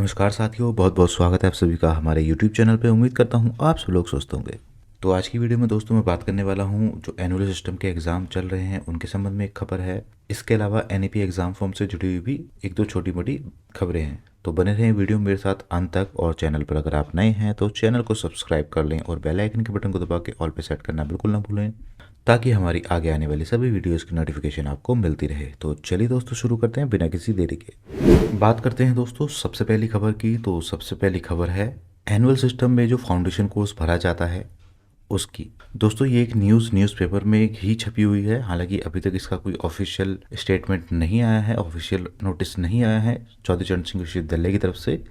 नमस्कार साथियों, बहुत बहुत स्वागत है आप सभी का हमारे यूट्यूब चैनल पे। उम्मीद करता हूँ आप सब लोग स्वस्थ होंगे। तो आज की वीडियो में दोस्तों मैं बात करने वाला हूँ जो एनुअल सिस्टम के एग्ज़ाम चल रहे हैं उनके संबंध में एक खबर है। इसके अलावा एनईपी एग्ज़ाम फॉर्म से जुड़ी हुई भी एक दो छोटी मोटी खबरें हैं। तो बने रहें वीडियो मेरे साथ अंत तक, और चैनल पर अगर आप नए हैं तो चैनल को सब्सक्राइब कर लें और बेल आइकन के बटन को दबा के ऑल पे सेट करना बिल्कुल ना भूलें, ताकि हमारी आगे आने वाली सभी वीडियोस की नोटिफिकेशन आपको मिलती रहे। तो चलिए दोस्तों शुरू करते हैं बिना किसी देरी के। बात करते हैं दोस्तों सबसे पहली खबर की। तो सबसे पहली खबर है एनुअल सिस्टम में जो फाउंडेशन कोर्स भरा जाता है उसकी। दोस्तों ये एक न्यूज़पेपर में ही छपी हुई है। हालांकि अभी तक इसका कोई ऑफिशियल स्टेटमेंट नहीं आया है, ऑफिशियल नोटिस नहीं आया है चौधरी चरण सिंह विश्वविद्यालय की तरफ से।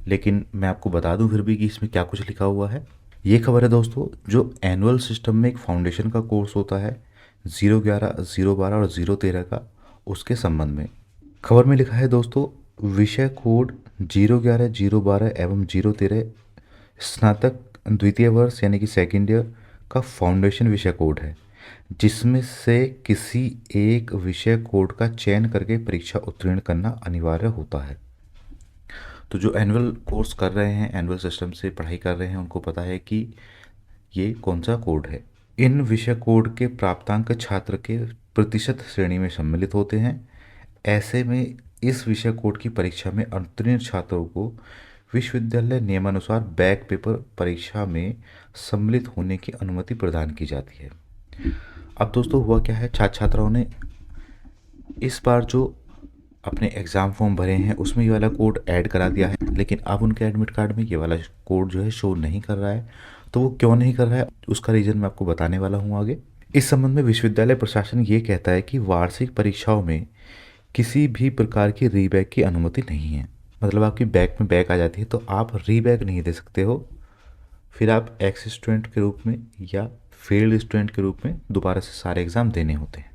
लेकिन मैं आपको बता दूं फिर भी कि इसमें क्या कुछ लिखा हुआ है। ये खबर है दोस्तों, जो एनुअल सिस्टम में एक फाउंडेशन का कोर्स होता है 011, 012 और 013 का, उसके संबंध में खबर में लिखा है दोस्तों, विषय कोड 011, 012 एवं 013 स्नातक द्वितीय वर्ष यानी कि सेकेंड ईयर का फाउंडेशन विषय कोड है, जिसमें से किसी एक विषय कोड का चयन करके परीक्षा उत्तीर्ण करना अनिवार्य होता है। तो जो एनुअल कोर्स कर रहे हैं, एनुअल सिस्टम से पढ़ाई कर रहे हैं, उनको पता है कि ये कौन सा कोड है। इन विषय कोड के प्राप्तांक छात्र के प्रतिशत श्रेणी में सम्मिलित होते हैं। ऐसे में इस विषय कोड की परीक्षा में उत्तीर्ण छात्रों को विश्वविद्यालय नियमानुसार बैक पेपर परीक्षा में सम्मिलित होने की अनुमति प्रदान की जाती है। अब दोस्तों हुआ क्या है, छात्र छात्राओं ने इस बार जो अपने एग्ज़ाम फॉर्म भरे हैं उसमें ये वाला कोड ऐड करा दिया है, लेकिन अब उनके एडमिट कार्ड में ये वाला कोड जो है शो नहीं कर रहा है। तो वो क्यों नहीं कर रहा है उसका रीज़न मैं आपको बताने वाला हूँ आगे। इस संबंध में विश्वविद्यालय प्रशासन ये कहता है कि वार्षिक परीक्षाओं में किसी भी प्रकार की रीबैक की अनुमति नहीं है। मतलब आपकी बैक में बैक आ जाती है तो आप रीबैक नहीं दे सकते हो, फिर आप एक्स स्टूडेंट के रूप में या फेल्ड स्टूडेंट के रूप में दोबारा से सारे एग्ज़ाम देने होते हैं।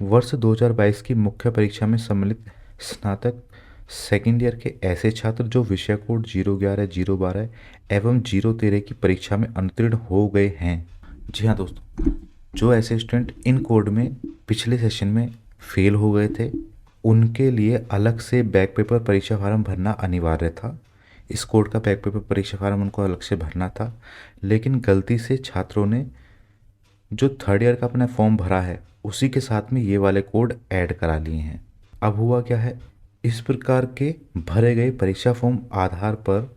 वर्ष 2022 की मुख्य परीक्षा में सम्मिलित स्नातक सेकेंड ईयर के ऐसे छात्र जो विषय कोड 011, 012 एवं 013 की परीक्षा में उत्तीर्ण हो गए हैं। जी हाँ दोस्तों, जो ऐसे स्टूडेंट इन कोड में पिछले सेशन में फेल हो गए थे उनके लिए अलग से बैक पेपर परीक्षा फार्म भरना अनिवार्य था। इस कोड का बैक पेपर परीक्षा फार्म उनको अलग से भरना था, लेकिन गलती से छात्रों ने जो थर्ड ईयर का अपना फॉर्म भरा है उसी के साथ में ये वाले कोड ऐड करा लिए हैं। अब हुआ क्या है, इस प्रकार के भरे गए परीक्षा फॉर्म आधार पर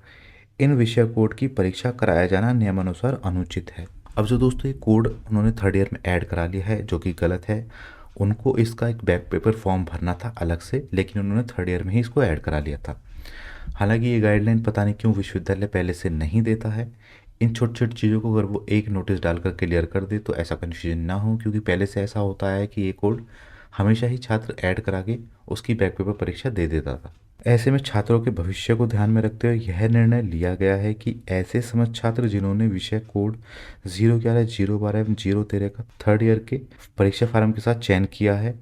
इन विषय कोड की परीक्षा कराया जाना नियमानुसार अनुचित है। अब जो दोस्तों ये कोड उन्होंने थर्ड ईयर में ऐड करा लिया है जो कि गलत है, उनको इसका एक बैक पेपर फॉर्म भरना था अलग से, लेकिन उन्होंने थर्ड ईयर में ही इसको ऐड करा लिया था। हालांकि ये गाइडलाइन पता नहीं क्यों विश्वविद्यालय पहले से नहीं देता है। इन छोटी छोटी चीज़ों को अगर वो एक नोटिस डालकर क्लियर कर दे तो ऐसा कन्फ्यूजन ना हो, क्योंकि पहले से ऐसा होता है कि ये कोड हमेशा ही छात्र ऐड करा के उसकी बैक पेपर परीक्षा दे देता था। ऐसे में छात्रों के भविष्य को ध्यान में रखते हुए यह निर्णय लिया गया है कि ऐसे समस्त छात्र जिन्होंने विषय कोड 011, 012 एवं 013 का थर्ड ईयर के परीक्षा फार्म के साथ चयन किया है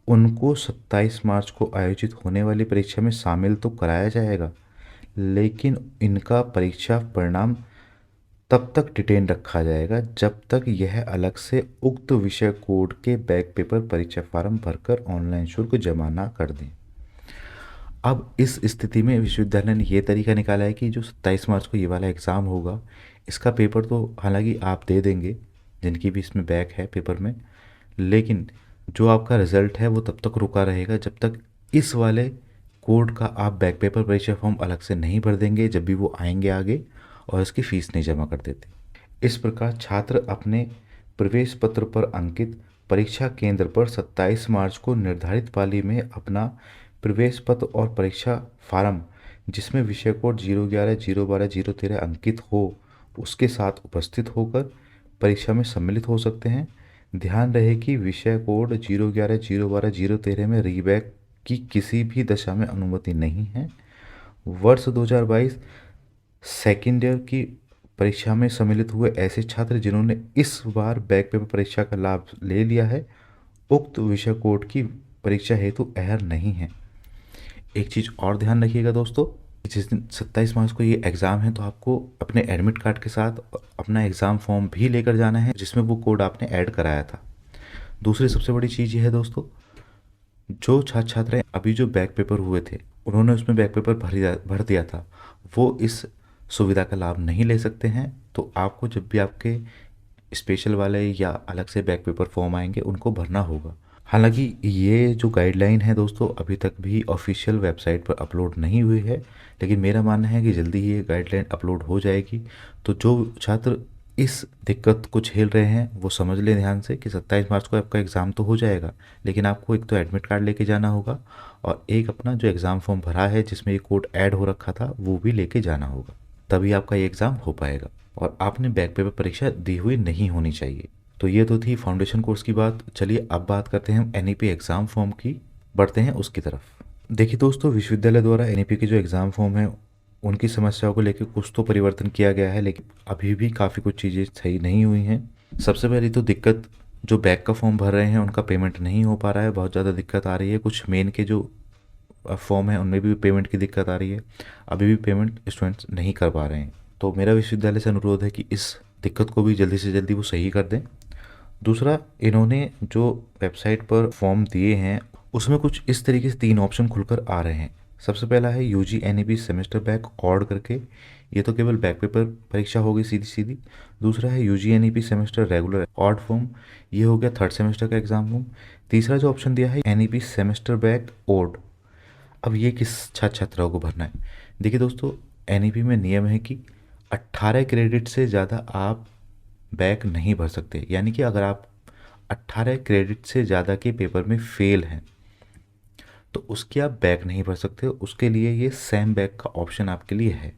उनको 27 मार्च को आयोजित होने वाली परीक्षा में शामिल तो कराया जाएगा, लेकिन इनका परीक्षा परिणाम तब तक डिटेन रखा जाएगा जब तक यह अलग से उक्त विषय कोड के बैक पेपर परीक्षा फार्म भरकर ऑनलाइन शुल्क जमा ना कर दें। अब इस स्थिति में विश्वविद्यालय ने ये तरीका निकाला है कि जो 27 मार्च को ये वाला एग्ज़ाम होगा, इसका पेपर तो हालांकि आप दे देंगे जिनकी भी इसमें बैक है पेपर में, लेकिन जो आपका रिज़ल्ट है वो तब तक रुका रहेगा जब तक इस वाले कोड का आप बैक पेपर परीक्षा फॉर्म अलग से नहीं भर देंगे जब भी वो आएंगे आगे और इसकी फ़ीस नहीं जमा कर देते। इस प्रकार छात्र अपने प्रवेश पत्र पर अंकित परीक्षा केंद्र पर 27 मार्च को निर्धारित पाली में अपना प्रवेश पत्र और परीक्षा फार्म जिसमें विषय कोड 011, 012, 013 अंकित हो उसके साथ उपस्थित होकर परीक्षा में सम्मिलित हो सकते हैं। ध्यान रहे कि विषय कोड 011, 012, 013 में रीबैक की किसी भी दशा में अनुमति नहीं है। वर्ष 2022 सेकेंड ईयर की परीक्षा में सम्मिलित हुए ऐसे छात्र जिन्होंने इस बार बैक पेपर परीक्षा का लाभ ले लिया है उक्त विषय कोड की परीक्षा हेतु अहर नहीं है। एक चीज़ और ध्यान रखिएगा दोस्तों, जिस दिन 27 मार्च को ये एग्ज़ाम है तो आपको अपने एडमिट कार्ड के साथ अपना एग्ज़ाम फॉर्म भी लेकर जाना है जिसमें वो कोड आपने ऐड कराया था। दूसरी सबसे बड़ी चीज़ ये है दोस्तों, जो छात्र छात्राएं अभी जो बैक पेपर हुए थे उन्होंने उसमें बैक पेपर भर दिया था, वो इस सुविधा का लाभ नहीं ले सकते हैं। तो आपको जब भी आपके स्पेशल वाले या अलग से बैक पेपर फॉर्म आएंगे उनको भरना होगा। हालांकि ये जो गाइडलाइन है दोस्तों अभी तक भी ऑफिशियल वेबसाइट पर अपलोड नहीं हुई है, लेकिन मेरा मानना है कि जल्दी ही ये गाइडलाइन अपलोड हो जाएगी। तो जो छात्र इस दिक्कत को झेल रहे हैं वो समझ लें ध्यान से कि 27 मार्च को आपका एग्ज़ाम तो हो जाएगा, लेकिन आपको एक तो एडमिट कार्ड लेके जाना होगा और एक अपना जो एग्ज़ाम फॉर्म भरा है जिसमें ये कोड ऐड हो रखा था वो भी लेके जाना होगा, तभी आपका ये एग्ज़ाम हो पाएगा। और आपने बैक पेपर परीक्षा दी हुई नहीं होनी चाहिए। तो ये तो थी फाउंडेशन कोर्स की बात। चलिए अब बात करते हैं हम एनईपी एग्ज़ाम फॉर्म की, बढ़ते हैं उसकी तरफ। देखिए दोस्तों, विश्वविद्यालय द्वारा एनईपी के जो एग्ज़ाम फॉर्म है उनकी समस्याओं को लेकर कुछ तो परिवर्तन किया गया है, लेकिन अभी भी काफ़ी कुछ चीज़ें सही नहीं हुई हैं। सबसे पहली तो दिक्कत, जो बैक का फॉर्म भर रहे हैं उनका पेमेंट नहीं हो पा रहा है, बहुत ज़्यादा दिक्कत आ रही है। कुछ मेन के जो फॉर्म है उनमें भी पेमेंट की दिक्कत आ रही है, अभी भी पेमेंट स्टूडेंट्स नहीं कर पा रहे हैं। तो मेरा विश्वविद्यालय से अनुरोध है कि इस दिक्कत को भी जल्दी से जल्दी वो सही कर दें। दूसरा, इन्होंने जो वेबसाइट पर फॉर्म दिए हैं उसमें कुछ इस तरीके से 3 ऑप्शन खुलकर आ रहे हैं। सबसे पहला है UG NEP semester back odd करके, ये तो केवल बैक पेपर परीक्षा होगी सीधी सीधी। दूसरा है UG NEP semester regular odd form, ये हो गया थर्ड सेमेस्टर का एग्जाम फॉर्म। तीसरा जो ऑप्शन दिया है एनईपी सेमेस्टर बैक ओड, अब ये किस छात्र छात्राओं को भरना है। देखिए दोस्तों, एनईपी में नियम है कि 18 क्रेडिट से ज़्यादा आप बैक नहीं भर सकते, यानी कि अगर आप 18 क्रेडिट से ज़्यादा के पेपर में फेल हैं तो उसकी आप बैक नहीं भर सकते, उसके लिए ये सैम बैक का ऑप्शन आपके लिए है।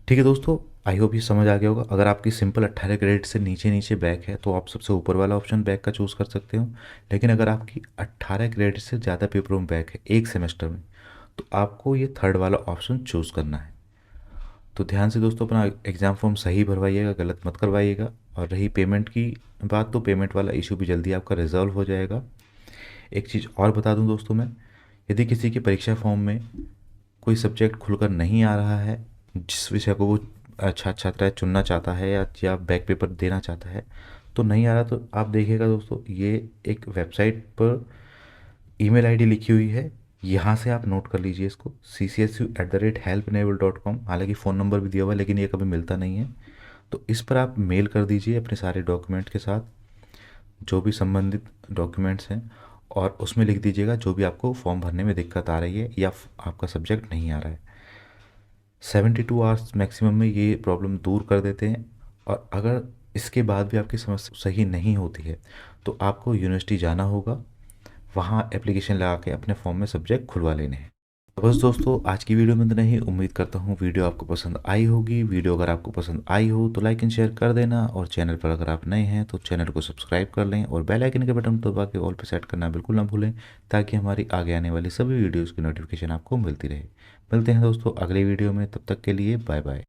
ठीक है दोस्तों, आई होप ये समझ आ गया होगा। अगर आपकी सिंपल 18 क्रेडिट से नीचे नीचे बैक है तो आप सबसे ऊपर वाला ऑप्शन बैक का चूज़ कर सकते हो, लेकिन अगर आपकी 18 क्रेडिट से ज़्यादा पेपरों में बैक है एक सेमेस्टर में तो आपको ये थर्ड वाला ऑप्शन चूज़ करना है। तो ध्यान से दोस्तों अपना एग्ज़ाम फॉर्म सही भरवाइएगा, गलत मत करवाइएगा। और रही पेमेंट की बात, तो पेमेंट वाला इशू भी जल्दी आपका रिजॉल्व हो जाएगा। एक चीज़ और बता दूं दोस्तों मैं, यदि किसी की परीक्षा फॉर्म में कोई सब्जेक्ट खुलकर नहीं आ रहा है जिस विषय को वो छात्र चुनना चाहता है या बैक पेपर देना चाहता है तो नहीं आ रहा, तो आप देखिएगा दोस्तों ये एक वेबसाइट पर ईमेल आईडी लिखी हुई है, यहाँ से आप नोट कर लीजिए इसको, ccsu@helpenable.com। हालांकि फ़ोन नंबर भी दिया हुआ है लेकिन ये कभी मिलता नहीं है, तो इस पर आप मेल कर दीजिए अपने सारे डॉक्यूमेंट के साथ, जो भी संबंधित डॉक्यूमेंट्स हैं, और उसमें लिख दीजिएगा जो भी आपको फॉर्म भरने में दिक्कत आ रही है या आपका सब्जेक्ट नहीं आ रहा है। 72 आवर्स मैक्सिमम में ये प्रॉब्लम दूर कर देते हैं। और अगर इसके बाद भी आपकी समस्या सही नहीं होती है तो आपको यूनिवर्सिटी जाना होगा, वहाँ एप्लीकेशन लगा के अपने फॉर्म में सब्जेक्ट खुलवा लेने हैं। तो बस दोस्तों, आज की वीडियो में इतना ही। उम्मीद करता हूँ वीडियो आपको पसंद आई होगी। वीडियो अगर आपको पसंद आई हो तो लाइक एंड शेयर कर देना, और चैनल पर अगर आप नए हैं तो चैनल को सब्सक्राइब कर लें और बेल आइकन के बटन दबा के ऑल पे सेट करना बिल्कुल ना भूलें, ताकि हमारी आगे आने वाली सभी वीडियोज़ की नोटिफिकेशन आपको मिलती रहे। मिलते हैं दोस्तों अगले वीडियो में, तब तक के लिए बाय बाय।